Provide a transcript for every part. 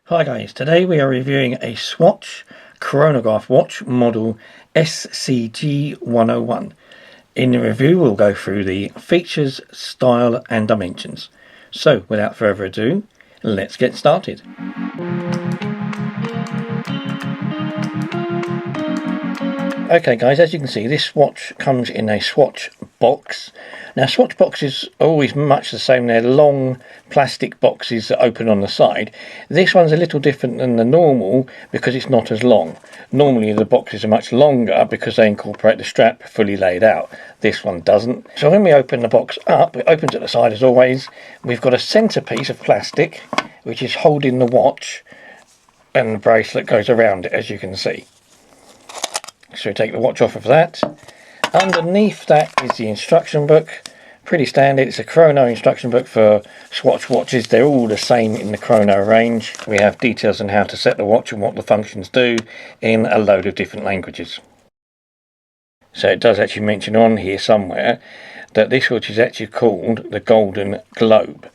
Hi guys, today we are reviewing a Swatch chronograph watch model SCG101. In the review we'll go through the features, style and dimensions. So without further ado, let's get started. Okay guys, as you can see, this watch comes in a Swatch box. Now Swatch boxes are always much the same. They're long plastic boxes that open on the side. This one's a little different than the normal because it's not as long. Normally the boxes are much longer because they incorporate the strap fully laid out. This one doesn't. So when we open the box up, it opens at the side as always. We've got a centre piece of plastic which is holding the watch, and the bracelet goes around it, as you can see. So we take the watch off of that. Underneath that is the instruction book. Pretty standard. It's a Chrono instruction book for Swatch watches. They're all the same in the Chrono range. We have details on how to set the watch and what the functions do in a load of different languages. So it does actually mention on here somewhere that this watch is actually called the Golden Globe.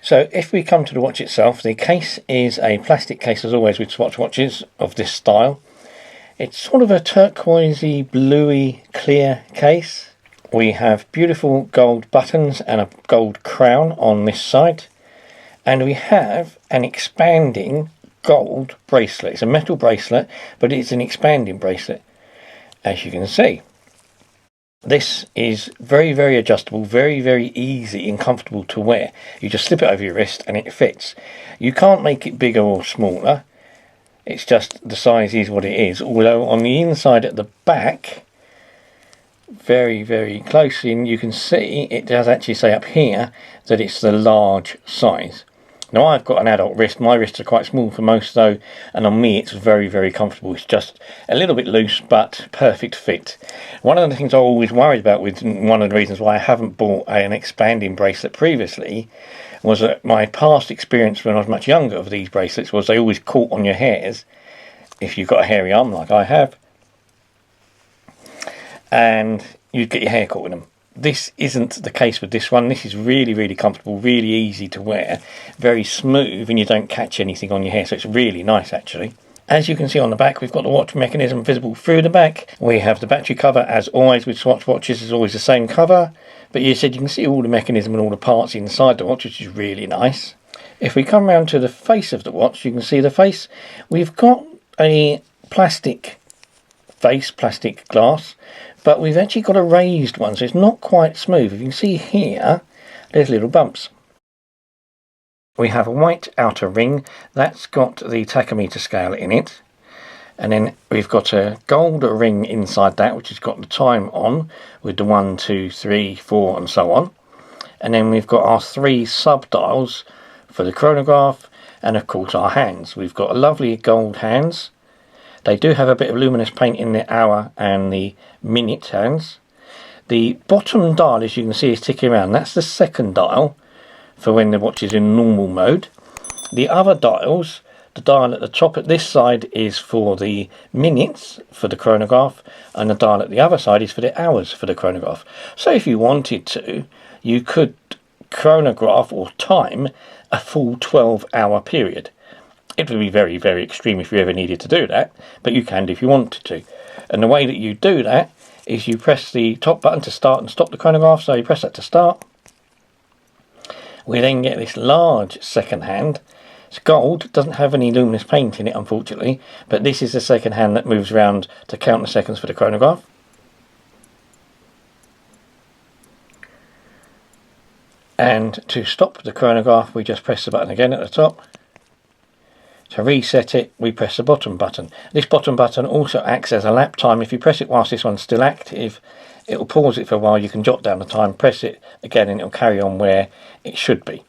So if we come to the watch itself, the case is a plastic case, as always with Swatch watches of this style. It's sort of a turquoisey, bluey, clear case. We have beautiful gold buttons and a gold crown on this side. And we have an expanding gold bracelet. It's a metal bracelet, but it's an expanding bracelet, as you can see. This is very, very adjustable, very, very easy and comfortable to wear. You just slip it over your wrist and it fits. You can't make it bigger or smaller. It's just the size is what it is. Although on the inside at the back, very, very close in, you can see it does actually say up here that it's the large size. Now I've got an adult wrist. My wrists are quite small for most though, and on me it's very, very comfortable. It's just a little bit loose but perfect fit. One of the things I always worried about, with one of the reasons why I haven't bought an expanding bracelet previously, was that my past experience when I was much younger of these bracelets was they always caught on your hairs if you've got a hairy arm like I have, and you'd get your hair caught in them. This isn't the case with this one. This is really, really comfortable, really easy to wear, very smooth, and you don't catch anything on your hair, so it's really nice actually. As you can see on the back, we've got the watch mechanism visible through the back. We have the battery cover, as always with Swatch watches, is always the same cover. But you can see all the mechanism and all the parts inside the watch, which is really nice. If we come round to the face of the watch, you can see the face. We've got a plastic face, plastic glass, but we've actually got a raised one, so it's not quite smooth. If you can see here, there's little bumps. We have a white outer ring that's got the tachometer scale in it, and then we've got a gold ring inside that which has got the time on with the 1, 2, 3, 4 and so on. And then we've got our 3 sub dials for the chronograph, and of course our hands. We've got lovely gold hands. They do have a bit of luminous paint in the hour and the minute hands. The bottom dial, as you can see, is ticking around. That's the second dial for when the watch is in normal mode. The other dials, the dial at the top at this side is for the minutes for the chronograph, and the dial at the other side is for the hours for the chronograph. So if you wanted to, you could chronograph or time a full 12-hour period. It would be very, very extreme if you ever needed to do that, but you can do if you wanted to. And the way that you do that is you press the top button to start and stop the chronograph. So you press that to start. We then get this large second hand. It's gold, doesn't have any luminous paint in it unfortunately, but this is the second hand that moves around to count the seconds for the chronograph. And to stop the chronograph we just press the button again at the top. To reset it we press the bottom button. This bottom button also acts as a lap time. If you press it whilst this one's still active, it will pause it for a while. You can jot down the time, press it again and it will carry on where it should be.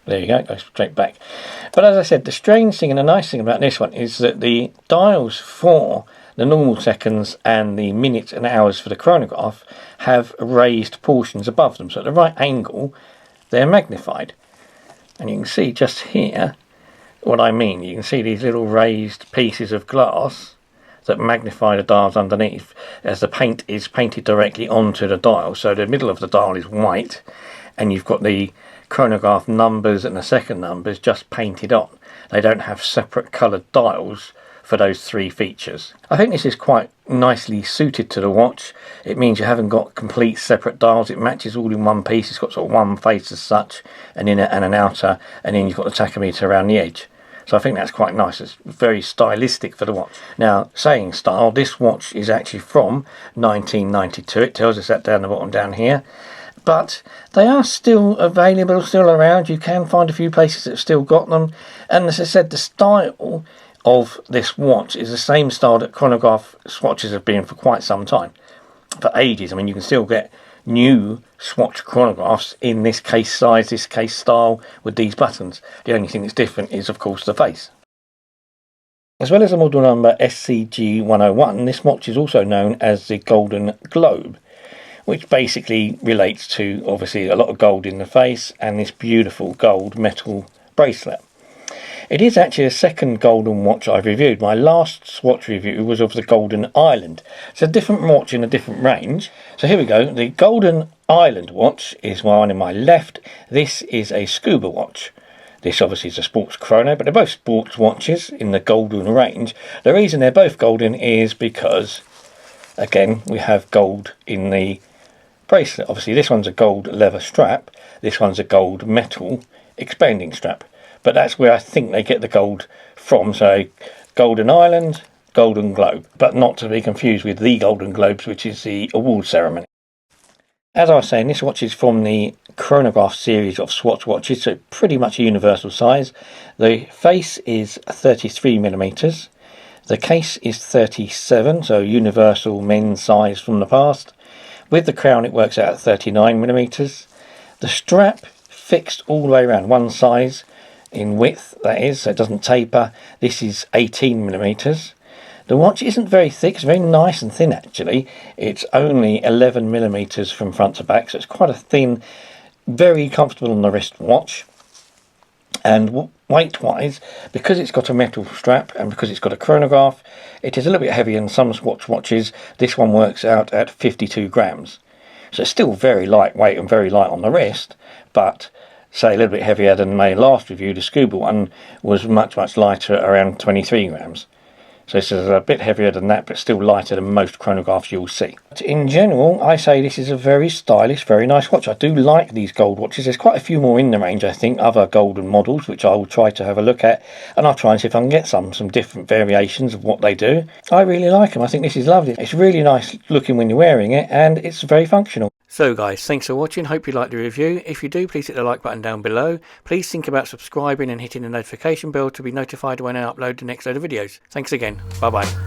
There you go, it goes straight back. But as I said, the strange thing and the nice thing about this one is that the dials for the normal seconds and the minutes and hours for the chronograph have raised portions above them. So at the right angle, they're magnified. And you can see just here what I mean. You can see these little raised pieces of glass that magnify the dials underneath, as the paint is painted directly onto the dial. So the middle of the dial is white, and you've got the chronograph numbers and the second numbers just painted on. They don't have separate coloured dials for those 3 features. I think this is quite nicely suited to the watch. It means you haven't got complete separate dials. It matches all in one piece. It's got sort of one face as such, an inner and an outer, and then you've got the tachometer around the edge. So I think that's quite nice. It's very stylistic for the watch. Now, saying style, this watch is actually from 1992. It tells us that down the bottom down here. But they are still available, still around. You can find a few places that have still got them. And as I said, the style of this watch is the same style that chronograph swatches have been for quite some time, for ages. I mean, you can still get new Swatch chronographs in this case size, this case style, with these buttons. The only thing that's different is, of course, the face. As well as the model number SCG101, this watch is also known as the Golden Globe, which basically relates to, obviously, a lot of gold in the face and this beautiful gold metal bracelet. It is actually the second golden watch I've reviewed. My last Swatch review was of the Golden Island. It's a different watch in a different range. So here we go. The Golden Island watch is one in my left. This is a scuba watch. This obviously is a sports chrono, but they're both sports watches in the golden range. The reason they're both golden is because, again, we have gold in the bracelet. Obviously this one's a gold leather strap. This one's a gold metal expanding strap. But that's where I think they get the gold from. So Golden Island, Golden Globe, but not to be confused with the Golden Globes, which is the award ceremony. As I was saying, this watch is from the chronograph series of Swatch watches, so pretty much a universal size. The face is 33mm. The case is 37, so universal men's size from the past. With the crown it works out at 39mm. The strap fixed all the way around, one size in width, that is, so it doesn't taper. This is 18mm. The watch isn't very thick, it's very nice and thin actually. It's only 11mm from front to back, so it's quite a thin, very comfortable on the wrist watch. And weight wise, because it's got a metal strap and because it's got a chronograph, it is a little bit heavier than some Swatch watches. This one works out at 52 grams. So it's still very lightweight and very light on the wrist, but say a little bit heavier than my last review. The scuba one was much lighter, around 23 grams. So this is a bit heavier than that, but still lighter than most chronographs you'll see. But in general, I say this is a very stylish, very nice watch. I do like these gold watches. There's quite a few more in the range, I think, other golden models, which I will try to have a look at. And I'll try and see if I can get some different variations of what they do. I really like them. I think this is lovely. It's really nice looking when you're wearing it, and it's very functional. So guys, thanks for watching. Hope you liked the review. If you do, please hit the like button down below. Please think about subscribing and hitting the notification bell to be notified when I upload the next load of videos. Thanks again. Bye bye.